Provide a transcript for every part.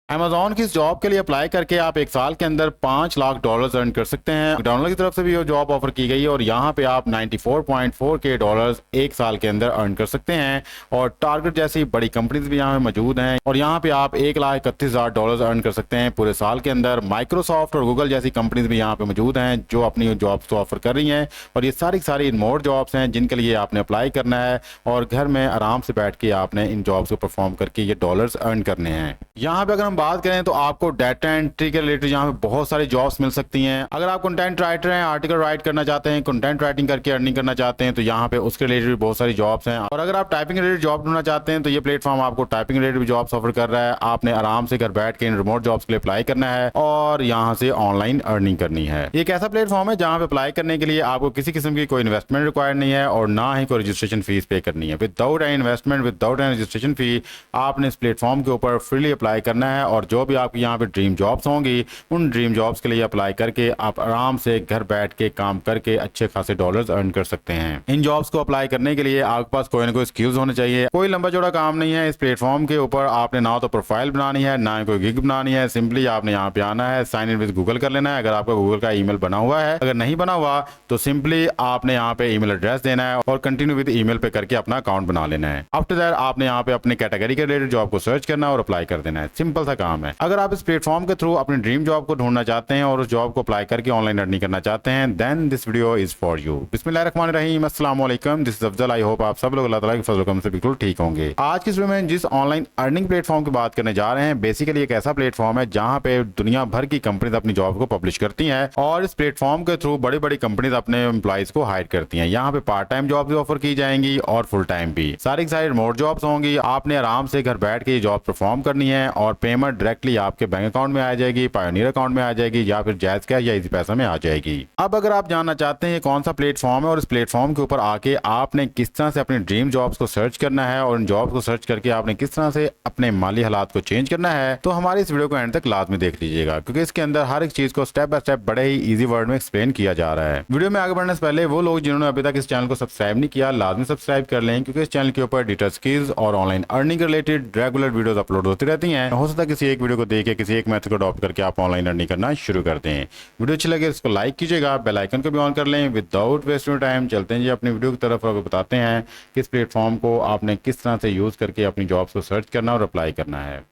Amazon की इस job के लिए अप्लाई करके आप एक साल के अंदर $5 लाख अर्न कर सकते हैं। मैकडॉनल्ड की तरफ से भी ये जॉब ऑफर की गई है और यहाँ पे आप 94.4 के डॉलर्स एक साल के अंदर अर्न कर सकते हैं। और टारगेट जैसी बड़ी कंपनीज भी यहाँ पे मौजूद हैं और यहाँ पे आप $1,31,000 अर्न कर सकते हैं पूरे साल के अंदर। माइक्रोसॉफ्ट और गूगल जैसी कंपनीज भी यहाँ पे मौजूद हैं जो अपनी जॉब्स को ऑफर कर रही हैं और ये सारी रिमोट जॉब्स हैं जिनके लिए आपने अप्लाई करना है और घर में आराम से बैठ के आपने इन जॉब्स को परफॉर्म करके ये डॉलर्स अर्न करने हैं। यहाँ पे अगर हम बात करें तो आपको डाटा एंट्री के रिलेटेड यहाँ पे बहुत सारी जॉब्स मिल सकती हैं। अगर आप कंटेंट राइटर हैं, आर्टिकल राइट करना चाहते हैं, कंटेंट राइटिंग करके अर्निंग करना चाहते हैं तो यहाँ पे उसके रिलेटेड भी बहुत सारी जॉब्स हैं। और अगर आप टाइपिंग रिलेटेड जॉब ढूंढना चाहते हैं तो ये प्लेटफॉर्म आपको टाइपिंग रिलेटेड जॉब्स ऑफर कर रहा है। आपने आराम से घर बैठ के इन रिमोट जॉब्स के लिए अप्लाई करना है और यहाँ से ऑनलाइन अर्निंग करनी है। ये एक ऐसा प्लेटफॉर्म है जहाँ पे अप्लाई करने के लिए आपको किसी किस्म की कोई इन्वेस्टमेंट रिक्वायर्ड नहीं है और ना ही कोई रजिस्ट्रेशन फीस पे करनी है। Without any investment, without any registration fee आपने इस प्लेटफॉर्म के ऊपर फ्रीली अप्लाई करना है और जो भी आपकी यहाँ पे ड्रीम जॉब्स होंगी उन ड्रीम जॉब्स के लिए अप्लाई करके आप आराम से घर बैठ के काम करके अच्छे खासे डॉलर्स अर्न कर सकते हैं। इन जॉब्स को अप्लाई करने के लिए आपके पास कोई ना कोई स्किल्स होने चाहिए। कोई लंबा चौड़ा काम नहीं है। इस प्लेटफॉर्म के ऊपर आपने ना तो प्रोफाइल बनानी है ना कोई गिग बनानी है। सिंपली आपने यहाँ पे आना है, साइन इन विद गूगल कर लेना है। अगर आपका गूगल का ईमेल बना हुआ है, अगर नहीं बना हुआ तो सिंपली आपने यहाँ पे ईमेल एड्रेस देना है और कंटिन्यू विद ईमेल पे करके अपना अकाउंट बना लेना है। आफ्टर दैट आपने यहाँ पे अपने कैटेगरी के रिलेटेड जॉब को सर्च करना और अप्लाई कर देना है। सिंपल सा काम है। अगर आप इस प्लेटफॉर्म के थ्रू अपनी ड्रीम जॉब को ढूंढना चाहते हैं और उस जॉब को अप्लाई करके ऑनलाइन अर्निंग करना चाहते हैं then this video is for you. बिस्मिल्लाहिर्रहमानिर्रहीम, अस्सलाम वालेकुम, this is Afzal. I hope आप सब लोग अल्लाह ताला के फजल करम से बिल्कुल ठीक होंगे। आज की इस वीडियो में जिस ऑनलाइन अर्निंग प्लेटफॉर्म की बात करने जा रहे हैं बेसिकली एक ऐसा प्लेटफॉर्म है जहां पे दुनिया भर की कंपनीज अपनी जॉब को पब्लिश करती हैं और इस प्लेटफॉर्म के थ्रू बड़ी बड़ी कंपनीज अपने एम्प्लॉइज को हायर करती हैं। यहाँ पे पार्ट टाइम जॉब भी ऑफर की जाएंगी और फुल टाइम भी। सारी की सारी रिमोट जॉब्स होंगी। आपने आराम से घर बैठ के ये जॉब परफॉर्म करनी है और पेमेंट डायरेक्टली आपके बैंक अकाउंट में आ जाएगी, पायोनियर अकाउंट में आ जाएगी या फिर जैज़ कैश या इजी पैसा में आ जाएगी। अब अगर आप जानना चाहते हैं ये कौन सा प्लेटफॉर्म है और इस प्लेटफॉर्म के ऊपर आके आपने किस तरह से अपनी ड्रीम जॉब्स को सर्च करना है और उन जॉब्स को सर्च करके आपने किस तरह से अपने माली हालात को चेंज करना है तो हमारी इस वीडियो को एंड तक लाजमी देख लीजिएगा क्योंकि इसके अंदर हर एक चीज को स्टेप बाय स्टेप बड़े ही इजी वर्ड में एक्सप्लेन किया जा रहा है। वीडियो में आगे बढ़ने से पहले वो लोग जिन्होंने अभी तक इस चैनल को सब्सक्राइब नहीं किया लाजमी सब्सक्राइब कर लें क्योंकि इस चैनल के ऊपर डिटेल स्किल्स और online earning related regular videos upload होती रहती हैं। हो सकता है किसी एक वीडियो को देख के किसी एक मेथड को अडॉप्ट करके आप ऑनलाइन अर्निंग करना शुरू कर दें। वीडियो अच्छी लगे इसको लाइक कीजिएगा, बेल आइकन को भी ऑन कर लें। विदाउट वेस्टिंग टाइम चलते हैं जी अपनी वीडियो की तरफ और बताते हैं कि इस प्लेटफॉर्म को आपने किस तरह से यूज करके अपनी जॉब्स को सर्च करना और अप्लाई करना है।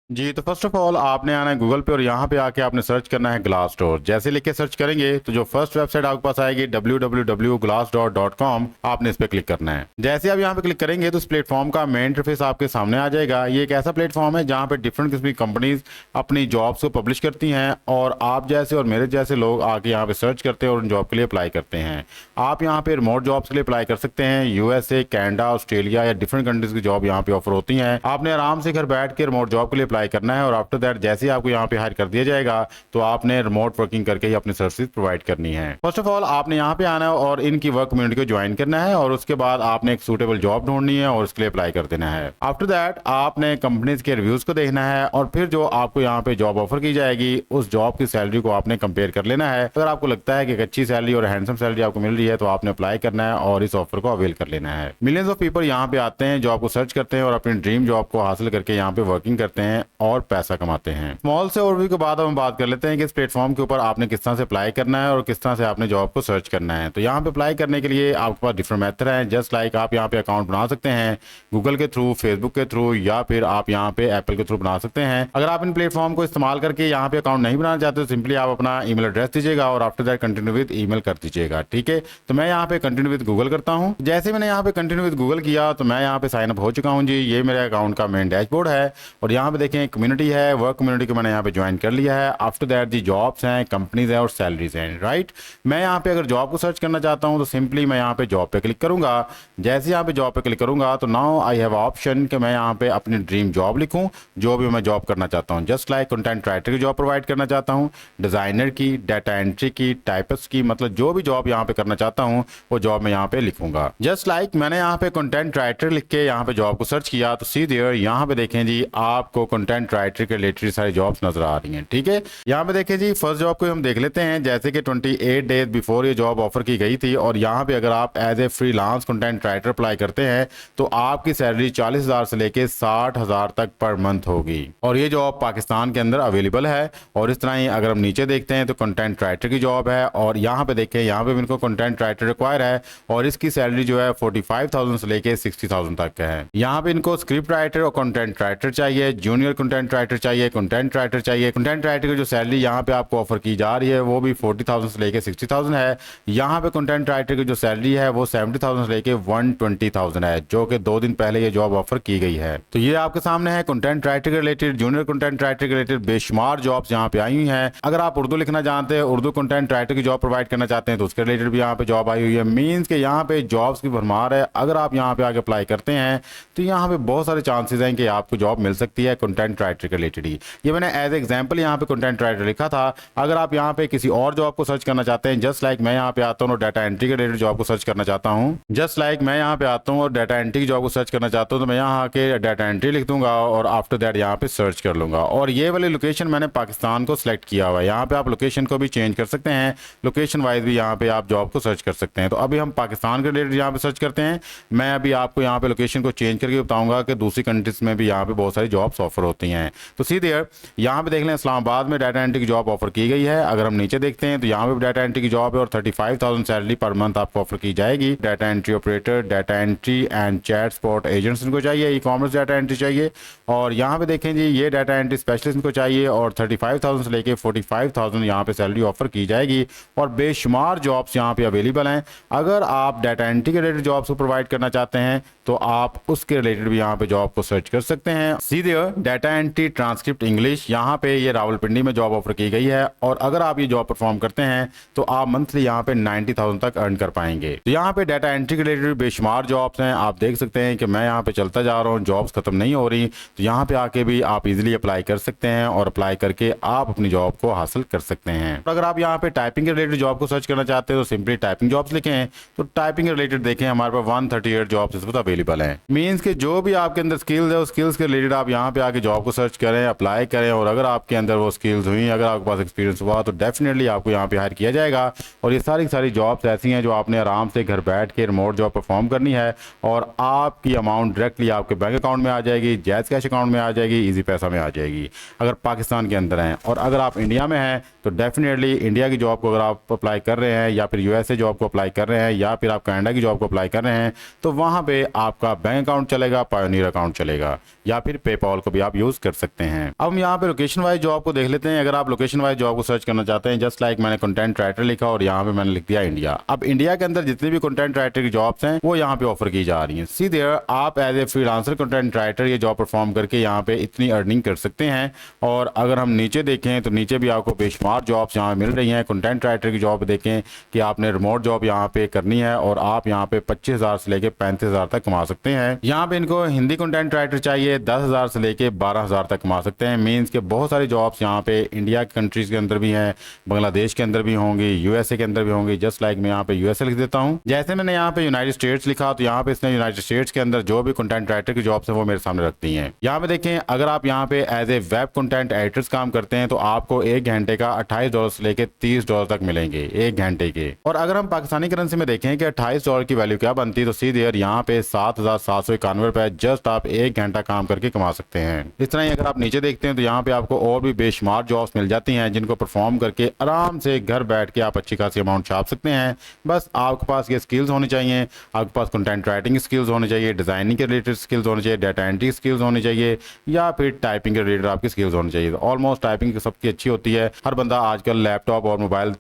जी तो फर्स्ट ऑफ ऑल आपने आना है गूगल पे और यहाँ पे आके आपने सर्च करना है ग्लासडोर। जैसे लिख के सर्च करेंगे तो जो फर्स्ट वेबसाइट आपके पास आएगी www.glassdoor.com आपने इस पे क्लिक करना है। जैसे आप यहाँ पे क्लिक करेंगे तो इस प्लेटफॉर्म का मेन इंटरफेस आपके सामने आ जाएगा। ये एक ऐसा प्लेटफॉर्म है जहाँ पे डिफरेंट किस्म की कंपनीज अपनी जॉब्स को पब्लिश करती हैं और आप जैसे और मेरे जैसे लोग आके यहाँ पे सर्च करते हैं और उन जॉब के लिए अप्लाई करते हैं। आप यहाँ पे रिमोट जॉब्स के लिए अप्लाई कर सकते हैं। यूएसए, कैनेडा, ऑस्ट्रेलिया या डिफरेंट कंट्रीज की जॉब यहाँ पे ऑफर होती है। आपने आराम से घर बैठ के रिमोट जॉब के लिए अप्लाई करना है और आफ्टर दैट जैसे ही आपको यहाँ पे हायर कर दिया जाएगा तो आपने रिमोट वर्किंग करके ही अपनी सर्विस प्रोवाइड करनी है। फर्स्ट ऑफ ऑल आपने यहाँ पे आना है और इनकी वर्क कम्युनिटी को ज्वाइन करना है और उसके बाद आपने एक सूटेबल जॉब ढूंढनी है और उसके लिए अप्लाई कर देना है। आफ्टर दैट आपने कंपनीज के रिव्यूज को देखना है और फिर जो आपको यहाँ पे जॉब ऑफर की जाएगी उस जॉब की सैलरी को आपने कंपेयर कर लेना है। अगर आपको लगता है कि एक अच्छी सैलरी और हैंडसम सैलरी आपको मिल रही है तो आपने अप्लाई करना है और इस ऑफर को अवेल कर लेना है। मिलियंस ऑफ पीपल यहाँ पे आते हैं, जॉब को सर्च करते हैं और अपनी ड्रीम जॉब को हासिल करके यहाँ पे वर्किंग करते हैं और पैसा कमाते हैं। स्मॉल से ओवरव्यू के बाद हम बात कर लेते हैं कि इस प्लेटफॉर्म के ऊपर आपने किस तरह से अप्लाई करना है और किस तरह से आपने जॉब को सर्च करना है। तो यहाँ पे अप्लाई करने के लिए आपके पास डिफरेंट मेथड हैं। जस्ट लाइक आप यहाँ पे अकाउंट बना सकते हैं गूगल के थ्रू, फेसबुक के थ्रू या फिर आप यहाँ पे एप्पल के थ्रू बना सकते हैं। अगर आप इन प्लेटफॉर्म को इस्तेमाल करके यहाँ पे अकाउंट नहीं बनाना चाहते तो सिंपली आप अपना ईमेल एड्रेस दीजिएगा और after that continue with email कर दीजिएगा। ठीक है, तो मैं यहाँ पे कंटिन्यू विद गूगल करता हूँ। जैसे मैंने यहाँ पे कंटिन्यू विद गूगल किया तो मैं यहाँ पे साइन अप हो चुका हूँ जी। ये मेरे अकाउंट का मेन डैशबोर्ड है और यहाँ पे देखें कम्युनिटी है, वर्क कम्युनिटी को मैंने यहाँ पे ज्वाइन कर लिया है। आफ्टर दैट दी जॉब्स हैं, कंपनीज हैं और सैलरीज हैं। राइट, मैं यहाँ पे अगर जॉब को सर्च करना चाहता हूँ तो सिंपली मैं यहाँ पे जॉब पे क्लिक करूंगा। जैसे यहाँ पे जॉब पे क्लिक करूंगा तो नाउ आई हैव ऑप्शन कि मैं यहाँ पे अपनी ड्रीम जॉब लिखूं जो भी मैं जॉब करना चाहता हूँ। जस्ट लाइक कंटेंट राइटर की जॉब प्रोवाइड करना चाहता हूँ, डिजाइनर की, डाटा एंट्री की, टाइपिस्ट की, मतलब जो भी जॉब यहाँ पे करना चाहता हूँ वो जॉब मैं यहाँ पे लिखूंगा। जस्ट लाइक मैंने यहाँ पे कंटेंट राइटर लिख के यहाँ पे जॉब को सर्च किया तो सी देयर यहाँ पे देखें जी आपको कंटेंट कंटेंट राइटर के रिलेटेड सारी जॉब्स नजर आ रही हैं। ठीक है, यहाँ पे देखिए जी, फर्स्ट जॉब को हम देख लेते हैं। जैसे कि 28 डेज बिफोर ये जॉब ऑफर की गई थी और यहाँ पे अगर आप as a freelance content writer apply करते हैं तो आपकी सैलरी 40,000 से लेके 60,000 तक पर मंथ होगी और ये जॉब पाकिस्तान के अंदर अवेलेबल है। और इस तरह ही अगर हम नीचे देखते हैं तो कंटेंट राइटर की जॉब है और यहाँ पे देखें, यहाँ पे भी इनको कंटेंट राइटर रिक्वायर है और इसकी सैलरी जो है 45,000 से लेके 60,000 तक है। यहाँ पे इनको स्क्रिप्ट राइटर और कंटेंट राइटर चाहिए, जूनियर कंटेंट राइटर चाहिए, कंटेंट राइटर चाहिए। कंटेंट राइटर की जो सैलरी यहाँ पे आपको ऑफर की जा रही है वो भी 40,000 से लेके 60,000 है। यहाँ पे कंटेंट राइटर की जो सैलरी है वो 70,000 से लेके 120,000 है, जो कि 2 दिन पहले ये जॉब ऑफर की गई है। तो ये आपके सामने है कंटेंट राइटर के रिलेटेड, जूनियर कंटेंट राइटर के रिलेटेड बेशुमार जॉब्स यहाँ पे आई हुई हैं। अगर आप उर्दू लिखना जानते हैं, उर्दू कंटेंट राइटर की जॉब प्रोवाइड करना चाहते हैं तो उसके रिलेटेड भी यहाँ पे जॉब आई हुई है। मींस के यहाँ पे जॉब्स की भरमार है। अगर आप यहाँ पे आगे अप्लाई करते हैं तो यहाँ पे बहुत सारे चांसेस हैं कि आपको जॉब मिल सकती है कंटेंट राइटर के रिलेटेड ही। ये मैंने एज एग्जांपल यहाँ पे कंटेंट राइटर लिखा था। अगर आप यहाँ पे किसी और जॉब को सर्च करना चाहते हैं, जस्ट लाइक मैं यहाँ पे आता हूँ और डाटा एंट्री के रिलेटेड जॉब को सर्च करना चाहता हूँ, जस्ट लाइक मैं यहाँ पे आता हूँ और डाटा एंट्री की जॉब को सर्च करना चाहता हूँ, तो मैं यहाँ आके डाटा एंट्री लिख दूंगा और आफ्टर दैट यहाँ पे सर्च कर लूंगा। और ये वाली लोकेशन मैंने पाकिस्तान को सिलेक्ट किया हुआ है। यहाँ पे आप लोकेशन को भी चेंज कर सकते हैं, लोकेशन वाइज भी यहाँ पे आप जॉब को सर्च कर सकते हैं। तो अभी हम पाकिस्तान के रिलेटेड यहाँ पे सर्च करते हैं। मैं अभी आपको यहाँ पे लोकेशन को चेंज करके बताऊंगा कि दूसरी कंट्रीज में भी यहाँ पे बहुत सारी जॉब्स ऑफर होती हैं। तो सीधे यहाँ पे देख लें, इस्लामाबाद में डाटा एंट्री की जॉब ऑफर की गई है। अगर हम नीचे देखते हैं तो यहाँ पे डाटा एंट्री की जॉब है और 35,000 सैलरी पर मंथ आपको ऑफर की जाएगी। Data entry operator, data entry and chat support agents इनको चाहिए, ई कॉमर्स डाटा एंट्री चाहिए। और यहाँ पे देखें जी, ये डाटा एंट्री स्पेशलिस्ट इनको चाहिए और 35,000 से लेके 45,000 यहाँ पे सैलरी ऑफर की जाएगी और बेशुमार जॉब्स यहाँ पे अवेलेबल हैं। अगर आप डाटा एंट्री के रिलेटेड जॉब्स को प्रोवाइड करना चाहते हैं तो आप उसके रिलेटेड भी यहाँ पे जॉब को सर्च कर सकते हैं। सीधे डाटा एंट्री ट्रांसक्रिप्ट इंग्लिश, यहाँ पे ये रावलपिंडी में जॉब ऑफर की गई है और अगर आप ये जॉब परफॉर्म करते हैं तो आप मंथली यहाँ पे 90,000 तक अर्न कर पाएंगे। तो यहाँ पे डाटा एंट्री के रिलेटेड बेशुमार जॉब्स हैं। आप देख सकते हैं कि मैं यहाँ पे चलता जा रहा हूँ, जॉब्स खत्म नहीं हो रही। तो यहाँ पे आके भी आप इजिली अप्लाई कर सकते हैं और अप्लाई करके आप अपनी जॉब को हासिल कर सकते हैं। तो अगर आप यहाँ पे टाइपिंग के रिलेटेड जॉब को सर्च करना चाहते हैं तो सिंपली टाइपिंग जॉब्स लिखें। तो टाइपिंग के रिलेटेड देखें, हमारे पास 138 जॉब्स इस वक्त अवेलेबल हैं। मीन्स के जो भी आपके अंदर स्किल्स है उस स्किल्स के रिलेटेड आप यहाँ पे आके जॉब को सर्च करें, अप्लाई करें और अगर आपके अंदर वो स्किल्स हुई, अगर आपके पास एक्सपीरियंस हुआ तो डेफिनेटली आपको यहाँ पे हायर किया जाएगा। और ये सारी सारी जॉब्स ऐसी हैं जो आपने आराम से घर बैठ के रिमोट जॉब परफॉर्म करनी है और आपकी अमाउंट डायरेक्टली आपके बैंक अकाउंट में आ जाएगी, जैज़ कैश अकाउंट में आ जाएगी, ईजी पैसा में आ जाएगी अगर पाकिस्तान के अंदर हैं। और अगर आप इंडिया में हैं तो डेफिनेटली इंडिया की जॉब को अगर आप अप्लाई कर रहे हैं या फिर यूएसए जॉब को अप्लाई कर रहे हैं या फिर आप कनाडा की जॉब को अप्लाई कर रहे हैं तो वहाँ पे आपका बैंक अकाउंट चलेगा, पायोनियर अकाउंट चलेगा या फिर पेपॉल को भी आप यूज कर सकते हैं। अब हम यहाँ पे लोकेशन वाइज जॉब को देख लेते हैं। अगर आप लोकेशन वाइज जॉब को सर्च करना चाहते हैं, जस्ट लाइक मैंने कंटेंट राइटर लिखा और यहाँ पे मैंने लिख दिया इंडिया। अब इंडिया के अंदर जितनी भी कंटेंट राइटर की जॉब्स हैं वो यहाँ पे ऑफर की जा रही हैं। सीधे आप as a freelancer content writer ये जॉब परफॉर्म करके यहाँ पे इतनी अर्निंग कर सकते हैं। और अगर हम नीचे देखें तो नीचे भी आपको बेशुमार जॉब्स यहाँ मिल रही हैं। कंटेंट राइटर की जॉब देखें कि आपने रिमोट जॉब यहाँ पे करनी है और आप यहाँ पे 25,000 से लेके 35,000 तक कमा सकते हैं। यहाँ पे इनको हिंदी कंटेंट राइटर चाहिए, 10,000 से लेके 12,000 तक कमा सकते हैं। मीन्स के बहुत सारी जॉब्स यहाँ पे इंडिया की कंट्रीज के अंदर भी हैं, बांग्लादेश के अंदर भी होंगी, यूएसए के अंदर भी होंगी। जस्ट लाइक मैं यहाँ पे यूएसए लिख देता हूँ। जैसे मैंने यहाँ पे यूनाइटेड स्टेट्स लिखा तो यहाँ पे इसने यूनाइटेड स्टेट्स के अंदर जो भी कंटेंट राइटर की जॉब्स है वो मेरे सामने रखती हैं। यहाँ पे देखें, अगर आप यहाँ पे as a web content editors काम करते हैं तो आपको 1 घंटे का $28 से लेके $30 तक मिलेंगे 1 घंटे के। और अगर हम पाकिस्तानी करेंसी में देखें कि $28 की वैल्यू क्या बनती है तो सीधे यहाँ पे 7,791 रुपए जस्ट आप 1 घंटा काम करके कमा सकते हैं। इस तरह ही अगर आप नीचे देखते हैं तो यहाँ पे आपको और भी बेशुमार जॉब्स मिल जाती हैं जिनको परफॉर्म करके आराम से घर बैठ के आप अच्छी खासी अमाउंट छाप सकते हैं। बस आपके पास ये स्किल्स होनी चाहिए, आपके पास कंटेंट राइटिंग स्किल्स होनी चाहिए, डिजाइनिंग के रिलेटेड स्किल्स होनी चाहिए, डाटा एंट्री स्किल्स होनी चाहिए या फिर टाइपिंग के रिलेटेड आपकी स्किल्स होनी चाहिए। ऑलमोस्ट टाइपिंग सबकी अच्छी होती है। हर बंदा आजकल लैपटॉप और मोबाइल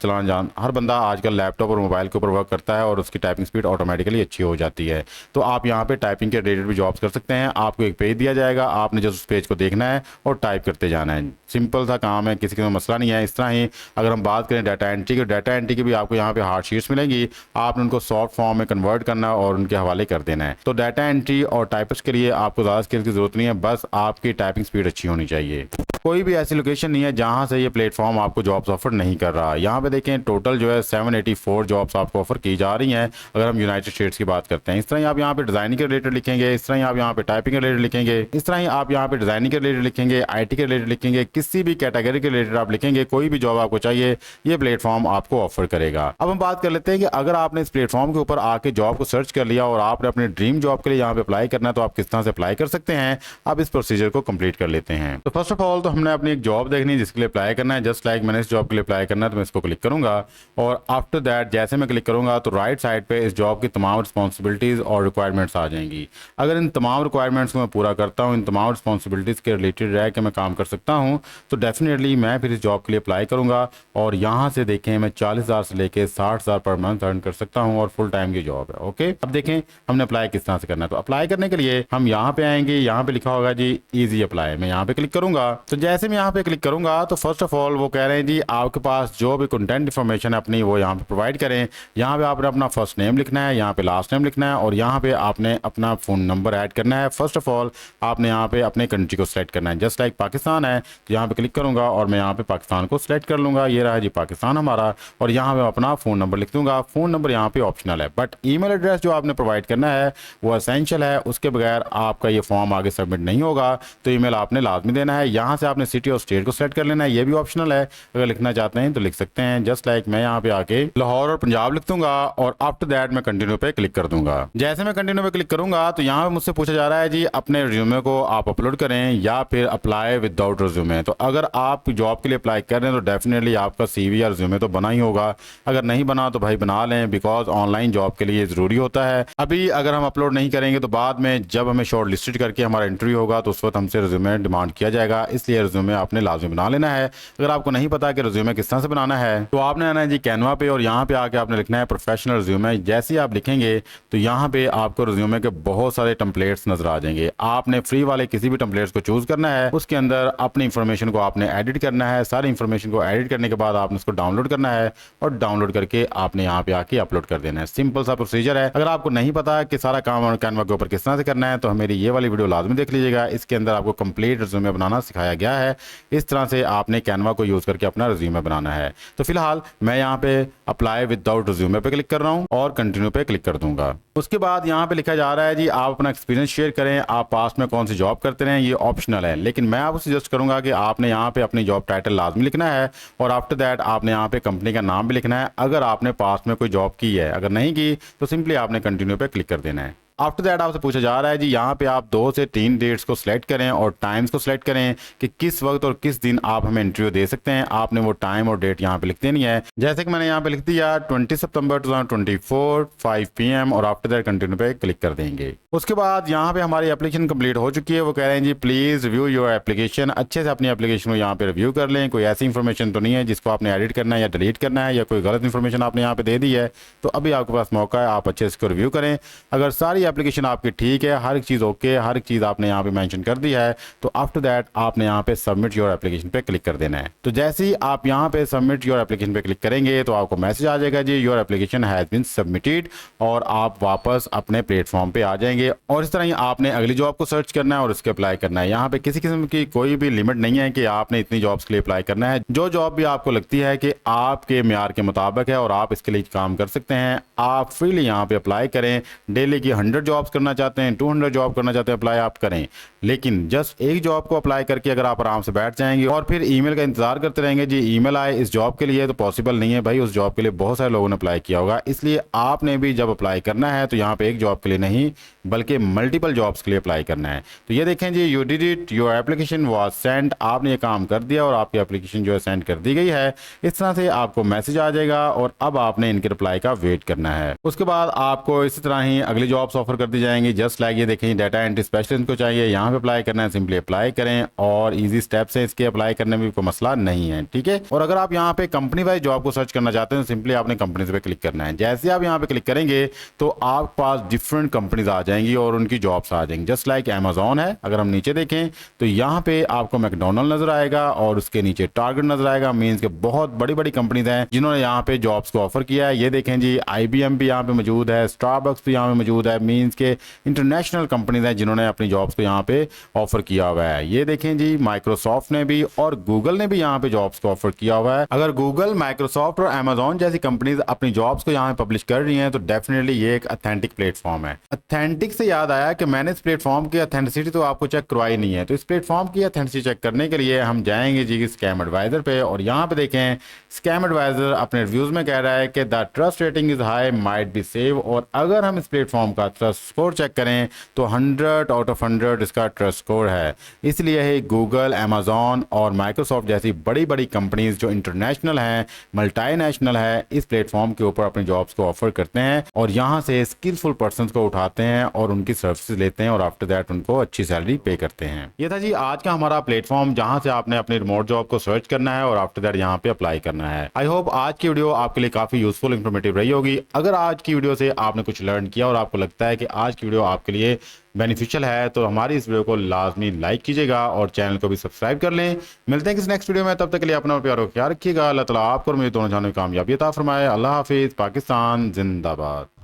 के ऊपर वर्क करता है और उसकी टाइपिंग स्पीड ऑटोमेटिकली अच्छी हो जाती है। तो आप यहाँ पे टाइपिंग के रिलेटेड भी जॉब्स कर सकते हैं। आपको एक पेज दिया जाएगा, आपने जस्ट उस पेज को देखना है और टाइप करते जाना है। सिंपल सा काम है, किसी का मसला नहीं है। इस तरह ही अगर हम बात करें डाटा एंट्री की भी आपको यहाँ पे हार्ड शीट्स मिलेंगी, आपने उनको सॉफ्ट फॉर्म में कन्वर्ट करना और उनके हवाले कर देना है। तो डाटा एंट्री और टाइपिस्ट के लिए आपको ज़्यादा स्किल्स की जरूरत नहीं है, बस आपकी टाइपिंग स्पीड अच्छी होनी चाहिए। कोई भी ऐसी लोकेशन नहीं है जहां से ये प्लेटफॉर्म आपको जॉब्स ऑफर नहीं कर रहा। यहाँ पे देखें टोटल जो है 784 जॉब्स आपको ऑफर की जा रही हैं अगर हम यूनाइटेड स्टेट्स की बात करते हैं। इस तरह आप यहाँ पे डिजाइनिंग के रिलेटेड लिखेंगे, इस तरह आप यहाँ पे टाइपिंग के रिलेटेड लिखेंगे, इस तरह आप यहाँ पे डिजाइनिंग के रिलेटेड लिखेंगे, IT के रिलेटेड लिखेंगे, किसी भी कैटेगरी के रिलेटेड आप लिखेंगे, कोई भी जॉब आपको चाहिए ये प्लेटफॉर्म आपको ऑफर करेगा। अब हम बात कर लेते हैं कि अगर आपने इस प्लेटफॉर्म के ऊपर आके जॉब को सर्च कर लिया और आपने अपने ड्रीम जॉब के लिए यहाँ पे अप्लाई करना है तो आप किस तरह से अप्लाई कर सकते हैं। अब इस प्रोसीजर को कंप्लीट कर लेते हैं। तो फर्स्ट ऑफ ऑल तो हमने अपनी एक जॉब देखनी है जिसके लिए अप्लाई करना है। जस्ट लाइक मैंने इस जॉब के लिए अप्लाई करना है तो मैं इसको क्लिक करूंगा और आफ्टर दैट जैसे मैं क्लिक करूंगा तो राइट साइड पे इस जॉब की तमाम रिस्पॉन्सिबिलिटीज और रिक्वायरमेंट्स आ जाएंगी। अगर इन तमाम रिक्वायरमेंट्स को मैं पूरा करता हूँ, इन तमाम रिस्पॉन्सिबिलिटीज के रिलेटेड रह के मैं काम कर सकता हूँ तो डेफिनेटली मैं फिर इस जॉब के लिए अप्लाई करूंगा। और यहाँ से देखें मैं 40,000 से लेके 60,000 पर मंथ अर्न कर सकता हूँ और फुल टाइम की जॉब है। ओके, अब देखें हमने अप्लाई किस तरह से करना है। तो अप्लाई करने के लिए हम यहाँ पे आएंगे, यहाँ पे लिखा होगा जी इजी अप्लाई, मैं यहाँ पे क्लिक करूंगा। तो जैसे मैं यहाँ पे क्लिक करूंगा तो फर्स्ट ऑफ ऑल वो कह रहे हैं जी आपके पास जो भी कंटेंट इन्फॉर्मेशन है अपनी वो यहाँ पे प्रोवाइड करें। यहाँ पे आपने अपना फर्स्ट नेम लिखना है, यहाँ पे लास्ट नेम लिखना है और यहाँ पे आपने अपना फोन नंबर ऐड करना है। फर्स्ट ऑफ ऑल आपने यहाँ पे अपने कंट्री को सिलेक्ट करना है। जस्ट लाइक पाकिस्तान है तो यहाँ पे क्लिक करूंगा और मैं यहाँ पे पाकिस्तान को सिलेक्ट कर लूंगा। ये रहा जी पाकिस्तान हमारा और यहाँ पे अपना फोन नंबर लिख दूंगा। फोन नंबर यहाँ पे ऑप्शनल है बट ईमेल एड्रेस जो आपने प्रोवाइड करना है वो एसेंशियल है, उसके बगैर आपका ये फॉर्म आगे सबमिट नहीं होगा। तो ईमेल आपने लाजमी देना है। यहाँ से आपने सिटी और स्टेट को सेलेक्ट कर लेना है, ये भी ऑप्शनल है, अगर लिखना चाहते हैं तो लिख सकते हैं। जस्ट लाइक मैं यहाँ पे आके लाहौर और पंजाब लिख दूंगा और आफ्टर दैट मैं कंटिन्यू पे क्लिक कर दूंगा। जैसे मैं कंटिन्यू पे क्लिक करूंगा तो यहाँ पे मुझसे पूछा जा रहा है जी अपने रिज्यूमे को आप अपलोड करें या फिर अप्लाई विदाउट रिज्यूमे। तो अगर आप जॉब के लिए अप्लाई कर रहे हैं तो डेफिनेटली आपका CV या रिज्यूमे तो बना ही होगा, अगर नहीं बना तो भाई बना लें बिकॉज ऑनलाइन जॉब के लिए जरूरी होता है। अभी अगर हम अपलोड नहीं करेंगे तो बाद में जब हमें शॉर्ट लिस्टेड करके हमारा इंटरव्यू होगा तो उस वक्त हमसे रिज्यूमे डिमांड किया जाएगा, इसलिए रिज्यूमे आपने लाजमी बना लेना है। अगर आपको नहीं पता कि रिज्यूमे किस तरह से बनाना है तो आपने आना है जी कैनवा पे और यहाँ पे आके आपने लिखना है प्रोफेशनल रिज्यूमे। जैसे ही आप लिखेंगे तो यहाँ पे आपको रिज्यूमे के बहुत सारे टेम्पलेट्स नजर आ जाएंगे। आपने फ्री वाले किसी भी टेम्पलेट्स को चूज करना है, उसके अंदर अपनी इंफॉर्मेशन को आपने एडिट करना है। सारी इंफॉर्मेशन को एडिट करने के बाद आपने उसको डाउनलोड करना है और डाउनलोड करके आपने यहाँ पे आके अपलोड कर देना है। सिंपल सा प्रोसीजर है। अगर आपको नहीं पता कि सारा काम कैनवा के ऊपर किस तरह से करना है तो मेरी ये वाली वीडियो लाजमी देख लीजिएगा। इसके अंदर आपको कंप्लीट रिज्यूमे बनाना सिखाया गया है। इस तरह से आपने कैनवा को यूज करके अपना रिज्यूमे बनाना है। तो फिलहाल मैं यहाँ पे अप्लाई विदाउट रिज्यूमे पे क्लिक कर रहा हूँ और कंटिन्यू पे क्लिक कर दूंगा। उसके बाद यहाँ पे लिखा जा रहा है जी आप अपना एक्सपीरियंस शेयर करें, आप पास्ट में कौन सी जॉब करते रहे, ये ऑप्शनल है। लेकिन मैं आपको सजेस्ट करूंगा कि आपने यहाँ पे अपनी जॉब टाइटल लाजमी लिखना है और आफ्टर दैट आपने यहाँ पे कंपनी का नाम भी लिखना है अगर आपने पास्ट में कोई जॉब की है। अगर नहीं की तो सिंपली आपने कंटिन्यू पे क्लिक कर देना है। आफ्टर दैट आपसे पूछा जा रहा है जी यहाँ पे आप 2 से 3 डेट्स को सिलेक्ट करें और टाइम्स को सिलेक्ट करें कि किस वक्त और किस दिन आप हमें इंटरव्यू दे सकते हैं। आपने वो टाइम और डेट यहाँ पे लिख देनी है। जैसे कि मैंने यहाँ पे लिख दिया 20 सितंबर 2024 5 PM और आफ्टर दैट कंटिन्यू पे क्लिक कर देंगे। उसके बाद यहाँ पे हमारी एप्लीकेशन कंप्लीट हो चुकी है। वो कह रहे हैं जी प्लीज रिव्यू योर एप्लीकेशन, अच्छे से अपनी एप्लीकेशन को यहाँ पे रिव्यू कर लें। कोई ऐसी इंफॉर्मेशन तो नहीं है जिसको आपने एडिट करना है या डिलीट करना है या कोई गलत इंफॉर्मेशन आपने यहाँ पे दे दी है। तो अभी आपके पास मौका है, आप अच्छे से इसको रिव्यू करें। अगर सारी एप्लीकेशन आपकी ठीक है, हर एक चीज़ ओके, हर एक चीज़ आपने यहाँ पे मेंशन कर दी है तो आफ्टर दैट आपने यहाँ पे सबमिट योर एप्लीकेशन पे क्लिक कर देना है। तो जैसे ही आप यहाँ पे सबमिट योर एप्लीकेशन पे क्लिक करेंगे तो आपको मैसेज आ जाएगा जी your application has been submitted और आप वापस अपने प्लेटफॉर्म पे आ जाएंगे। और इस तरह ही आपने अगली जॉब को सर्च करना है और उसके अप्लाई करना है। यहाँ पे किसी किस्म की कोई भी लिमिट नहीं है कि आपने इतनी जॉब्स के लिए अप्लाई करना है। जो जॉब भी आपको लगती है कि आपके म्यार के मुताबिक है और आप इसके लिए काम कर सकते हैं, आप फ्रीली यहाँ पे अप्लाई करें। डेली की 100 जॉब्स करना चाहते हैं, 200 जॉब करना चाहते हैं, अप्लाई आप करें। लेकिन जस्ट एक जॉब को अप्लाई करके अगर आप आराम से बैठ जाएंगे और फिर ईमेल का इंतजार करते रहेंगे जी ईमेल आए इस जॉब के लिए, तो पॉसिबल नहीं है भाई। उस जॉब के लिए बहुत सारे लोगों ने अप्लाई किया होगा, इसलिए आपने भी जब अप्लाई करना है तो यहाँ पे एक जॉब के लिए नहीं बल्कि मल्टीपल जॉब्स के लिए अप्लाई करना है। तो ये देखें जी you did it, your application was sent, आपने ये काम कर दिया और आपकी एप्लीकेशन जो है सेंड कर दी गई है। इस तरह से आपको मैसेज आ जाएगा और अब आपने इनके रिप्लाई का वेट करना है। उसके बाद आपको इसी तरह ही अगली जॉब्स ऑफर कर दी जाएंगी। जस्ट लाइक ये देखें डाटा एंट्री स्पेशलिस्ट को चाहिए, यहाँ पे अप्लाई करना है, सिंपली अप्लाई करें और इजी स्टेप्स है इसके, अप्लाई करने में कोई मसला नहीं है, ठीक है। और अगर आप यहाँ पे कंपनी वाइज जॉब को सर्च करना चाहते हैं तो सिंपली आपने कंपनीज पे क्लिक करना है। जैसे आप यहाँ पे क्लिक करेंगे तो आपके पास डिफरेंट कंपनीज आ जाएंगी और उनकी जॉब्स आ जाएंगी। जस्ट लाइक अमेजॉन है, अगर हम नीचे देखें तो यहाँ पे आपको मैकडोनल्ड नजर आएगा और उसके नीचे टारगेट नजर आएगा। मीन्स के बहुत बड़ी बड़ी कंपनीज हैं जिन्होंने यहाँ पे जॉब्स को ऑफर किया है। ये देखें जी IBM भी यहाँ पे मौजूद है, स्टारबक्स भी यहाँ पे मौजूद है। मीन्स के इंटरनेशनल कंपनीज हैं जिन्होंने अपनी जॉब्स को यहाँ पे ऑफर किया हुआ है। ये देखें जी, माइक्रोसॉफ्ट ने भी और गूगल ने भी यहाँ पे जॉब्स को ऑफर किया हुआ है। अगर गूगल, माइक्रोसॉफ्ट और अमेजॉन जैसी कंपनीज अपनी जॉब्स को यहाँ पे पब्लिश कर रही हैं तो डेफिनेटली ये एक अथेंटिक प्लेटफॉर्म है। अथेंटिक से याद आया कि मैंने इस प्लेटफॉर्म की अथेंटिसिटी तो आपको चेक करवाई नहीं है, तो इस प्लेटफॉर्म की अथेंटिसिटी चेक करने के लिए हम जाएंगे जी स्कैम एडवाइजर पे, और यहाँ पे देखें स्कैम एडवाइजर अपने रिव्यूज में कह रहा है कि the trust rating is high, might be save. और अगर हम इस प्लेटफॉर्म का ट्रस्ट स्कोर चेक करें तो 100 आउट ऑफ 100 इसका ट्रस्ट स्कोर है। इसलिए ही गूगल, अमेजॉन और माइक्रोसॉफ्ट जैसी बड़ी बड़ी कंपनीज जो इंटरनेशनल हैं, मल्टीनेशनल है, इस प्लेटफॉर्म के ऊपर अपने जॉब्स को ऑफर करते हैं और यहाँ से स्किलफुल पर्सन को उठाते हैं और उनकी सर्विसेज लेते हैं और आफ्टर दैट उनको अच्छी सैलरी पे करते हैं। ये था जी आज का हमारा प्लेटफॉर्म जहां से आपने अपनी रिमोट जॉब को सर्च करना है और आफ्टर दैट यहाँ पे अप्लाई करना है। आई होप आज की वीडियो आपके लिए काफी यूजफुल, इंफॉर्मेटिव रही होगी। अगर आज की वीडियो से आपने कुछ लर्न किया और आपको लगता है कि आज की वीडियो आपके लिए बेनिफिशियल है तो हमारी इस वीडियो को लाजमी लाइक कीजिएगा और चैनल को भी सब्सक्राइब कर लें। मिलते हैं किसी नेक्स्ट वीडियो में, तब तक के लिए अपना और प्यार को ख्याल रखिएगा। अल्लाह ताला आपको और मुझे दोनों जानों में कामयाबी अता फरमाए। अल्लाह हाफिज। पाकिस्तान जिंदाबाद।